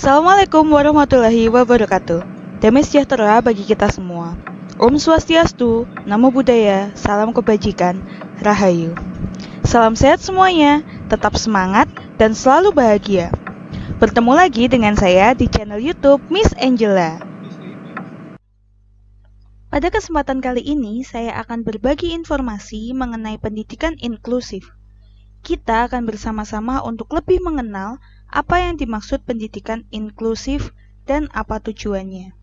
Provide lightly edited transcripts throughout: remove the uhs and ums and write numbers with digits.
Assalamualaikum warahmatullahi wabarakatuh. Damai sejahtera bagi kita semua. Om Swastiastu, Namo Buddhaya, salam kebajikan, Rahayu. Salam sehat semuanya, tetap semangat dan selalu bahagia. Bertemu lagi dengan saya di channel YouTube Miss Angela. Pada kesempatan kali ini, saya akan berbagi informasi mengenai pendidikan inklusif. Kita akan bersama-sama untuk lebih mengenal apa yang dimaksud pendidikan inklusif dan apa tujuannya.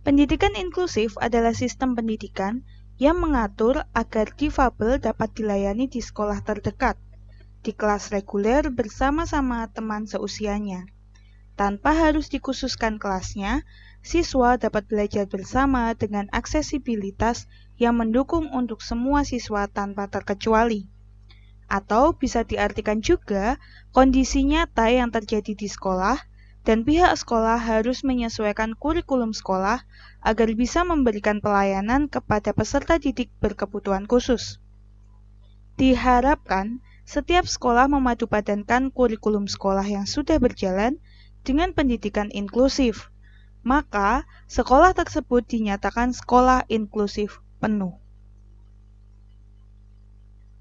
Pendidikan inklusif adalah sistem pendidikan yang mengatur agar difabel dapat dilayani di sekolah terdekat, di kelas reguler bersama-sama teman seusianya. Tanpa harus dikhususkan kelasnya, siswa dapat belajar bersama dengan aksesibilitas yang mendukung untuk semua siswa tanpa terkecuali. Atau bisa diartikan juga kondisi nyata yang terjadi di sekolah dan pihak sekolah harus menyesuaikan kurikulum sekolah agar bisa memberikan pelayanan kepada peserta didik berkebutuhan khusus. Diharapkan setiap sekolah memadupadankan kurikulum sekolah yang sudah berjalan dengan pendidikan inklusif, maka sekolah tersebut dinyatakan sekolah inklusif penuh.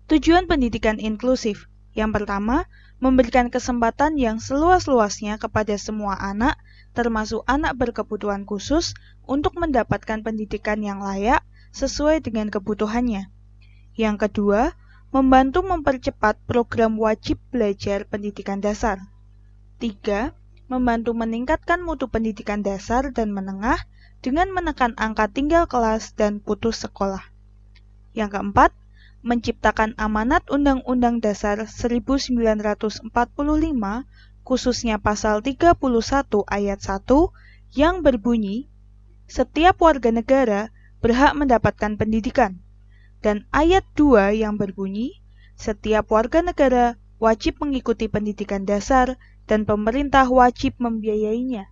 Tujuan pendidikan inklusif. Yang pertama, memberikan kesempatan yang seluas-luasnya kepada semua anak, termasuk anak berkebutuhan khusus, untuk mendapatkan pendidikan yang layak sesuai dengan kebutuhannya. Yang kedua, membantu mempercepat program wajib belajar pendidikan dasar. 3. Membantu meningkatkan mutu pendidikan dasar dan menengah dengan menekan angka tinggal kelas dan putus sekolah. Yang keempat, menciptakan amanat Undang-Undang Dasar 1945, khususnya pasal 31 ayat 1, yang berbunyi, setiap warga negara berhak mendapatkan pendidikan, dan ayat 2 yang berbunyi, setiap warga negara wajib mengikuti pendidikan dasar dan pemerintah wajib membiayainya.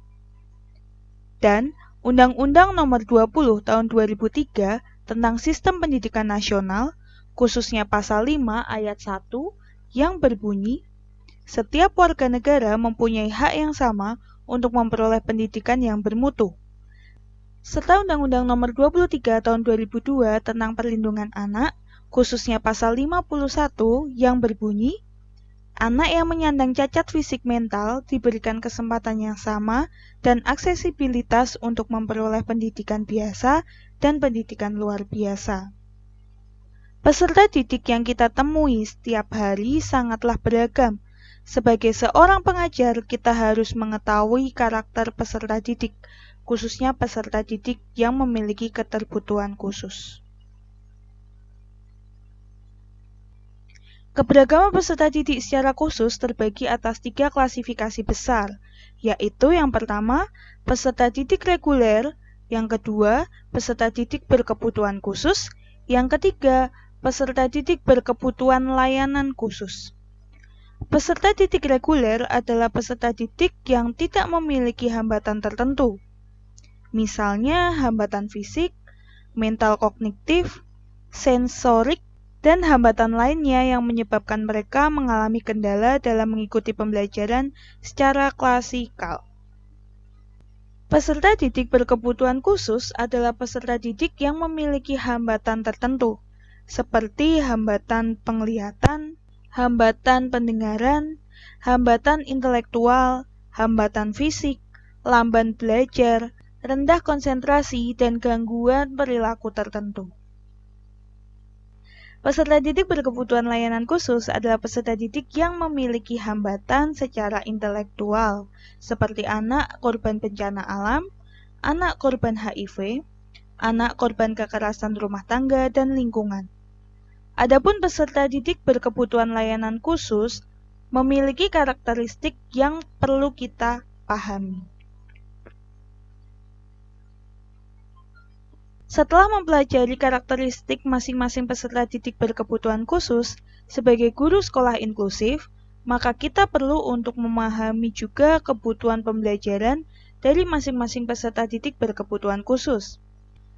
Dan Undang-Undang Nomor 20 Tahun 2003 tentang Sistem Pendidikan Nasional, khususnya pasal 5 ayat 1 yang berbunyi, setiap warga negara mempunyai hak yang sama untuk memperoleh pendidikan yang bermutu. Serta Undang-Undang Nomor 23 Tahun 2002 tentang Perlindungan Anak, khususnya pasal 51 yang berbunyi, anak yang menyandang cacat fisik mental diberikan kesempatan yang sama dan aksesibilitas untuk memperoleh pendidikan biasa dan pendidikan luar biasa. Peserta didik yang kita temui setiap hari sangatlah beragam. Sebagai seorang pengajar, kita harus mengetahui karakter peserta didik, khususnya peserta didik yang memiliki keterbutuhan khusus. Keberagaman peserta didik secara khusus terbagi atas 3 klasifikasi besar, yaitu yang pertama, peserta didik reguler, yang kedua, peserta didik berkebutuhan khusus, yang ketiga, peserta didik berkebutuhan layanan khusus. Peserta didik reguler adalah peserta didik yang tidak memiliki hambatan tertentu, misalnya hambatan fisik, mental kognitif, sensorik, dan hambatan lainnya yang menyebabkan mereka mengalami kendala dalam mengikuti pembelajaran secara klasikal. Peserta didik berkebutuhan khusus adalah peserta didik yang memiliki hambatan tertentu, seperti hambatan penglihatan, hambatan pendengaran, hambatan intelektual, hambatan fisik, lamban belajar, rendah konsentrasi, dan gangguan perilaku tertentu. Peserta didik berkebutuhan layanan khusus adalah peserta didik yang memiliki hambatan secara intelektual, seperti anak korban bencana alam, anak korban HIV, anak korban kekerasan rumah tangga, dan lingkungan. Adapun peserta didik berkebutuhan layanan khusus memiliki karakteristik yang perlu kita pahami. Setelah mempelajari karakteristik masing-masing peserta didik berkebutuhan khusus sebagai guru sekolah inklusif, maka kita perlu untuk memahami juga kebutuhan pembelajaran dari masing-masing peserta didik berkebutuhan khusus.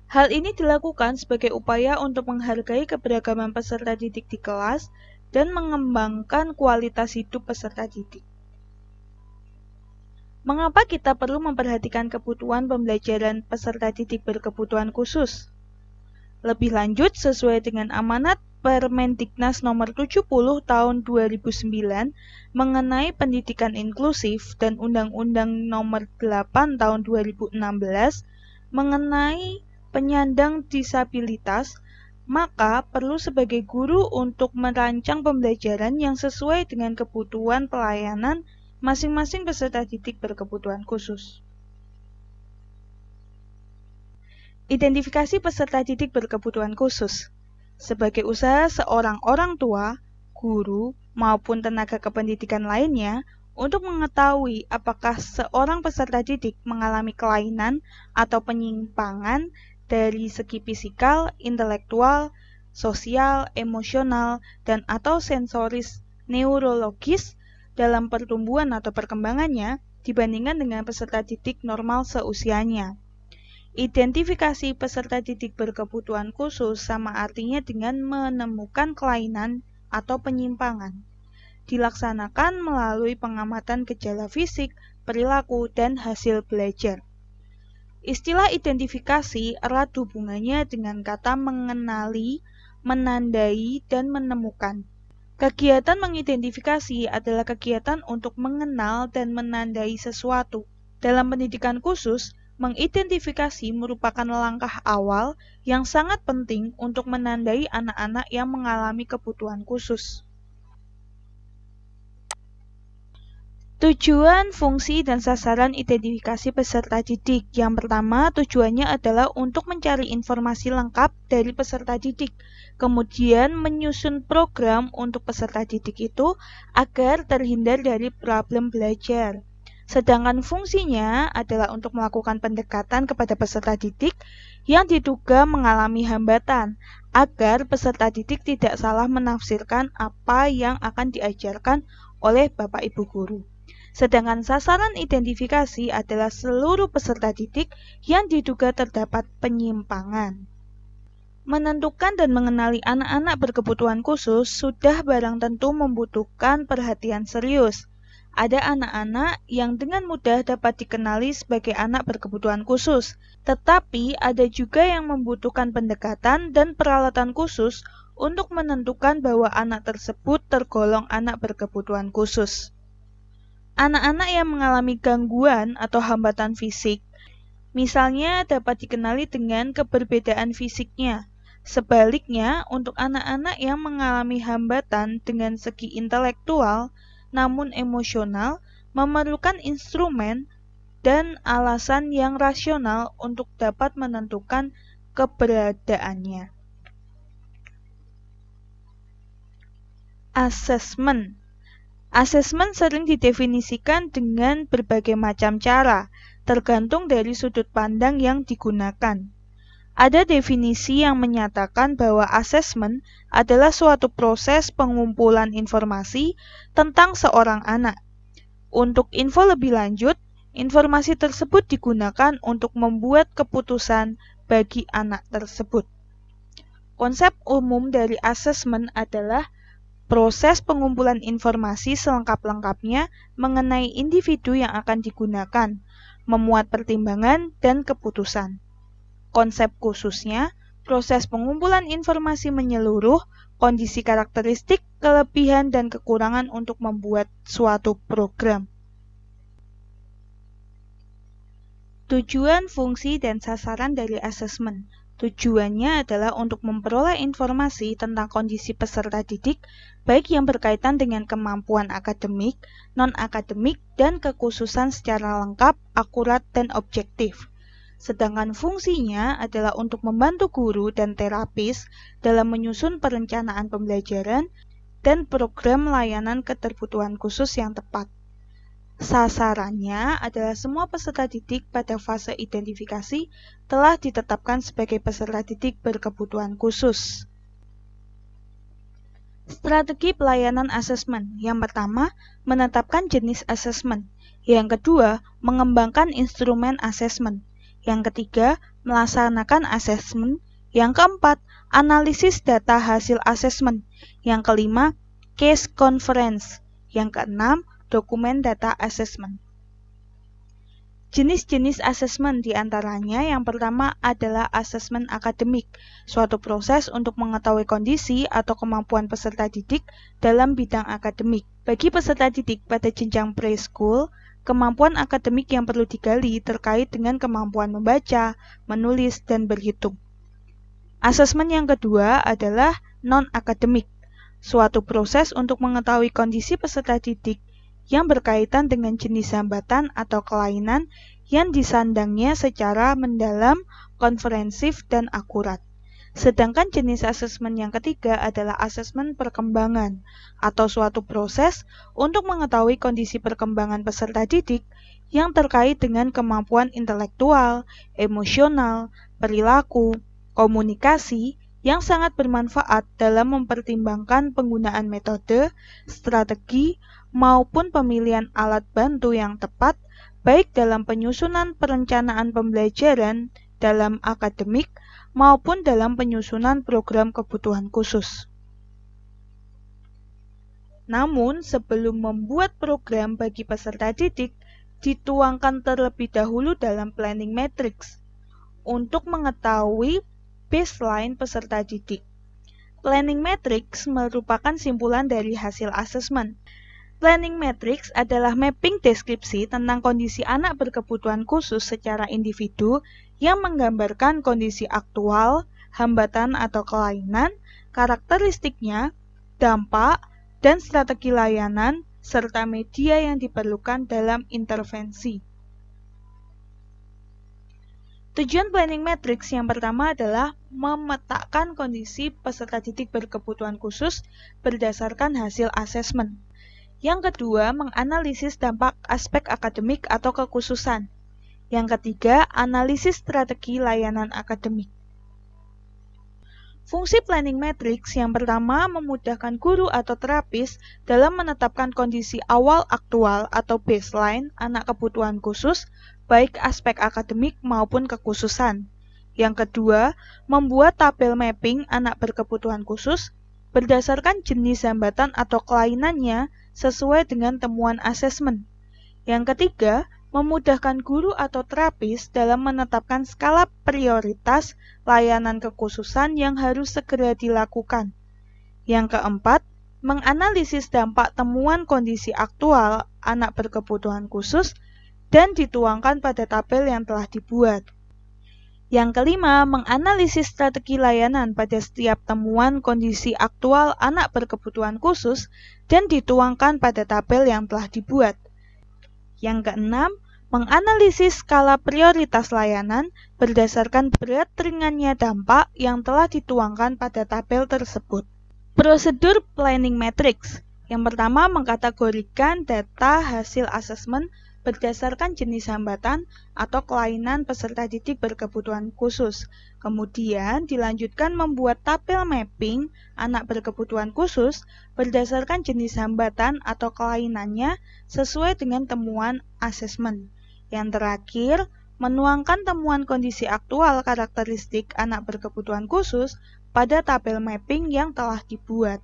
Hal ini dilakukan sebagai upaya untuk menghargai keberagaman peserta didik di kelas dan mengembangkan kualitas hidup peserta didik. Mengapa kita perlu memperhatikan kebutuhan pembelajaran peserta didik berkebutuhan khusus? Lebih lanjut, sesuai dengan amanat Permendiknas nomor 70 tahun 2009 mengenai pendidikan inklusif dan Undang-Undang nomor 8 tahun 2016 mengenai penyandang disabilitas, maka perlu sebagai guru untuk merancang pembelajaran yang sesuai dengan kebutuhan pelayanan masing-masing peserta didik berkebutuhan khusus. Identifikasi peserta didik berkebutuhan khusus. Sebagai usaha seorang orang tua, guru, maupun tenaga kependidikan lainnya untuk mengetahui apakah seorang peserta didik mengalami kelainan atau penyimpangan dari segi fisikal, intelektual, sosial, emosional, dan atau sensoris neurologis dalam pertumbuhan atau perkembangannya dibandingkan dengan peserta didik normal seusianya. Identifikasi peserta didik berkebutuhan khusus sama artinya dengan menemukan kelainan atau penyimpangan. Dilaksanakan melalui pengamatan gejala fisik, perilaku, dan hasil belajar. Istilah identifikasi erat hubungannya dengan kata mengenali, menandai, dan menemukan. Kegiatan mengidentifikasi adalah kegiatan untuk mengenal dan menandai sesuatu. Dalam pendidikan khusus, mengidentifikasi merupakan langkah awal yang sangat penting untuk menandai anak-anak yang mengalami kebutuhan khusus. Tujuan, fungsi, dan sasaran identifikasi peserta didik. Yang pertama, tujuannya adalah untuk mencari informasi lengkap dari peserta didik, kemudian menyusun program untuk peserta didik itu agar terhindar dari problem belajar. Sedangkan fungsinya adalah untuk melakukan pendekatan kepada peserta didik yang diduga mengalami hambatan, agar peserta didik tidak salah menafsirkan apa yang akan diajarkan oleh Bapak Ibu Guru. Sedangkan sasaran identifikasi adalah seluruh peserta didik yang diduga terdapat penyimpangan. Menentukan dan mengenali anak-anak berkebutuhan khusus sudah barang tentu membutuhkan perhatian serius. Ada anak-anak yang dengan mudah dapat dikenali sebagai anak berkebutuhan khusus, tetapi ada juga yang membutuhkan pendekatan dan peralatan khusus untuk menentukan bahwa anak tersebut tergolong anak berkebutuhan khusus. Anak-anak yang mengalami gangguan atau hambatan fisik, misalnya dapat dikenali dengan keberbedaan fisiknya. Sebaliknya, untuk anak-anak yang mengalami hambatan dengan segi intelektual, namun emosional, memerlukan instrumen dan alasan yang rasional untuk dapat menentukan keberadaannya. Asesmen. Asesmen sering didefinisikan dengan berbagai macam cara, tergantung dari sudut pandang yang digunakan. Ada definisi yang menyatakan bahwa asesmen adalah suatu proses pengumpulan informasi tentang seorang anak. Untuk info lebih lanjut, informasi tersebut digunakan untuk membuat keputusan bagi anak tersebut. Konsep umum dari asesmen adalah proses pengumpulan informasi selengkap-lengkapnya mengenai individu yang akan digunakan, memuat pertimbangan dan keputusan. Konsep khususnya, proses pengumpulan informasi menyeluruh, kondisi karakteristik, kelebihan, dan kekurangan untuk membuat suatu program. Tujuan, fungsi, dan sasaran dari asesmen. Tujuannya adalah untuk memperoleh informasi tentang kondisi peserta didik, baik yang berkaitan dengan kemampuan akademik, non-akademik, dan kekhususan secara lengkap, akurat, dan objektif. Sedangkan fungsinya adalah untuk membantu guru dan terapis dalam menyusun perencanaan pembelajaran dan program layanan keterbutuhan khusus yang tepat. Sasarannya adalah semua peserta didik pada fase identifikasi telah ditetapkan sebagai peserta didik berkebutuhan khusus. Strategi pelayanan asesmen. Yang pertama, menetapkan jenis asesmen. Yang kedua, mengembangkan instrumen asesmen. Yang ketiga, melaksanakan asesmen. Yang keempat, analisis data hasil asesmen. Yang kelima, case conference. Yang keenam, dokumen data assessment. Jenis-jenis asesmen diantaranya yang pertama adalah asesmen akademik, suatu proses untuk mengetahui kondisi atau kemampuan peserta didik dalam bidang akademik. Bagi peserta didik pada jenjang preschool, kemampuan akademik yang perlu digali terkait dengan kemampuan membaca, menulis, dan berhitung. Asesmen yang kedua adalah non-akademik, suatu proses untuk mengetahui kondisi peserta didik yang berkaitan dengan jenis hambatan atau kelainan yang disandangnya secara mendalam, komprehensif, dan akurat. Sedangkan jenis asesmen yang ketiga adalah asesmen perkembangan, atau suatu proses untuk mengetahui kondisi perkembangan peserta didik yang terkait dengan kemampuan intelektual, emosional, perilaku, komunikasi, yang sangat bermanfaat dalam mempertimbangkan penggunaan metode, strategi, maupun pemilihan alat bantu yang tepat, baik dalam penyusunan perencanaan pembelajaran dalam akademik maupun dalam penyusunan program kebutuhan khusus. Namun, sebelum membuat program bagi peserta didik, dituangkan terlebih dahulu dalam planning matrix untuk mengetahui baseline peserta didik. Planning matrix merupakan simpulan dari hasil asesmen. Planning matrix adalah mapping deskripsi tentang kondisi anak berkebutuhan khusus secara individu yang menggambarkan kondisi aktual, hambatan atau kelainan, karakteristiknya, dampak, dan strategi layanan, serta media yang diperlukan dalam intervensi. Tujuan planning matrix yang pertama adalah memetakan kondisi peserta didik berkebutuhan khusus berdasarkan hasil asesmen. Yang kedua, menganalisis dampak aspek akademik atau kekhususan. Yang ketiga, analisis strategi layanan akademik. Fungsi planning matrix yang pertama memudahkan guru atau terapis dalam menetapkan kondisi awal aktual atau baseline anak kebutuhan khusus, baik aspek akademik maupun kekhususan. Yang kedua, membuat tabel mapping anak berkebutuhan khusus berdasarkan jenis hambatan atau kelainannya sesuai dengan temuan asesmen. Yang ketiga, memudahkan guru atau terapis dalam menetapkan skala prioritas layanan kekhususan yang harus segera dilakukan. Yang keempat, menganalisis dampak temuan kondisi aktual anak berkebutuhan khusus dan dituangkan pada tabel yang telah dibuat. Yang kelima, menganalisis strategi layanan pada setiap temuan kondisi aktual anak berkebutuhan khusus dan dituangkan pada tabel yang telah dibuat. Yang keenam, menganalisis skala prioritas layanan berdasarkan berat ringannya dampak yang telah dituangkan pada tabel tersebut. Prosedur planning matrix. Yang pertama, mengkategorikan data hasil asesmen berdasarkan jenis hambatan atau kelainan peserta didik berkebutuhan khusus. Kemudian dilanjutkan membuat tabel mapping anak berkebutuhan khusus berdasarkan jenis hambatan atau kelainannya sesuai dengan temuan asesmen. Yang terakhir, menuangkan temuan kondisi aktual karakteristik anak berkebutuhan khusus pada tabel mapping yang telah dibuat.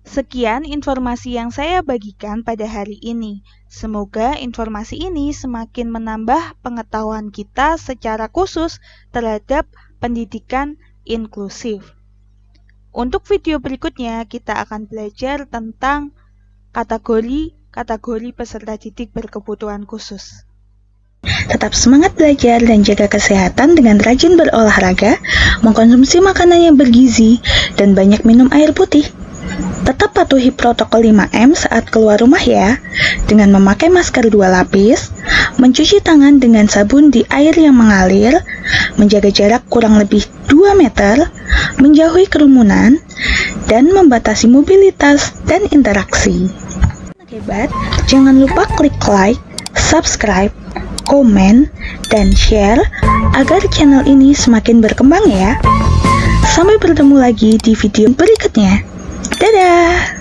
Sekian informasi yang saya bagikan pada hari ini. Semoga informasi ini semakin menambah pengetahuan kita secara khusus terhadap pendidikan inklusif. Untuk video berikutnya, kita akan belajar tentang kategori peserta didik berkebutuhan khusus. Tetap semangat belajar dan jaga kesehatan dengan rajin berolahraga, mengkonsumsi makanan yang bergizi, dan banyak minum air putih. Tetap patuhi protokol 5M saat keluar rumah ya, dengan memakai masker 2 lapis, mencuci tangan dengan sabun di air yang mengalir, menjaga jarak kurang lebih 2 meter, menjauhi kerumunan, dan membatasi mobilitas dan interaksi. Hebat, jangan lupa klik like, subscribe, komen, dan share agar channel ini semakin berkembang ya. Sampai bertemu lagi di video berikutnya. Dadah!